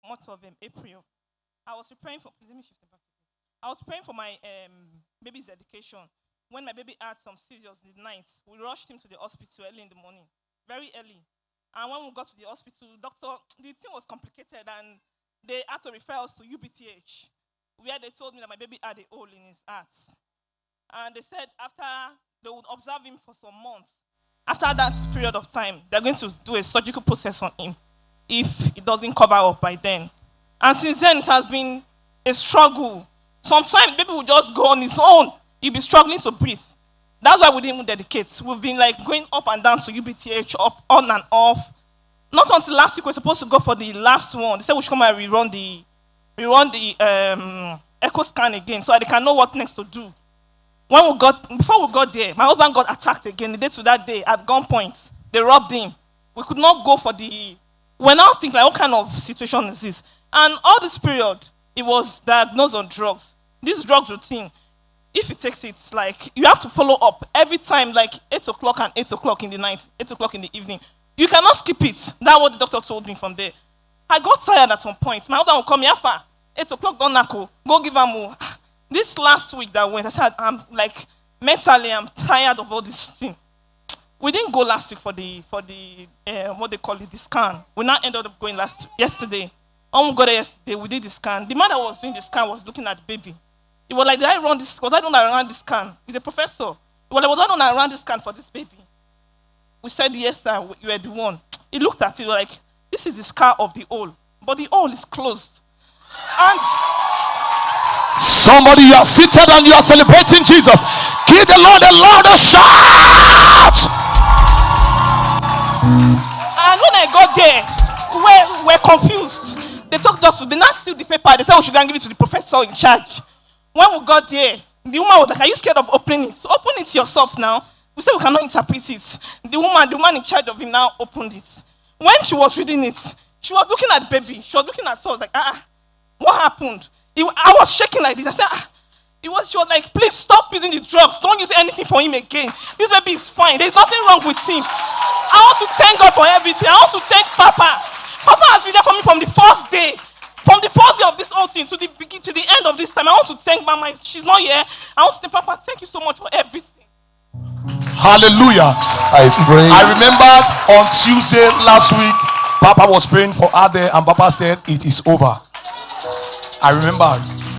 month of April. I was preparing for. Let me shift it back. I was praying for my baby's education. When my baby had some seizures in the night, we rushed him to the hospital early in the morning, very early. And when we got to the hospital, the thing was complicated, and they had to refer us to UBTH, where they told me that my baby had a hole in his heart. And they said after they would observe him for some months, after that period of time, they're going to do a surgical process on him if it doesn't cover up by then. And since then, it has been a struggle. Sometimes baby will just go on his own. He'll be struggling to breathe. That's why we didn't even dedicate. We've been like going up and down to UBTH, up, on and off. Not until last week we're supposed to go for the last one. They said we should come and rerun the echo scan again so that they can know what next to do. Before we got there, my husband got attacked again the day to that day at gunpoint. They robbed him. We could not go for we're now thinking like, what kind of situation is this? And all this period, it was diagnosed on drugs. This drugs routine, if it takes it, like you have to follow up every time, like 8 o'clock and 8 o'clock in the night, 8 o'clock in the evening. You cannot skip it. That's what the doctor told me from there. I got tired at some point. My husband would call me, Afa, 8 o'clock, don't knuckle, go give him more. This last week that went, I said, I'm like, mentally, I'm tired of all this thing. We didn't go last week for the what they call it, the scan. We now ended up going yesterday. When we got there yesterday, we did the scan. The man that was doing the scan was looking at the baby. He was like, was I doing around this scan? He's a professor. He was like, was I doing around this scan for this baby? We said, yes, sir, you were the one. He looked at it, he was like, this is the scar of the hole. But the hole is closed. And somebody, you are seated and you are celebrating Jesus. Give the Lord a louder shout. And when I got there, we were confused. They told us, they not steal the paper. They said we should go and give it to the professor in charge. When we got there, the woman was like, are you scared of opening it? Open it yourself now. We said we cannot interpret it. The woman in charge of him now opened it. When she was reading it, she was looking at the baby. She was looking at us like, what happened? I was shaking like this. I said, she was like, please stop using the drugs. Don't use anything for him again. This baby is fine. There's nothing wrong with him. I want to thank God for everything. I want to thank Papa. Papa has been there for me from the first day. From the first day of this whole thing to the beginning, to the end of this time. I want to thank Mama. She's not here. I want to thank Papa. Thank you so much for everything. Hallelujah. I remember on Tuesday last week, Papa was praying for her there and Papa said, it is over. I remember.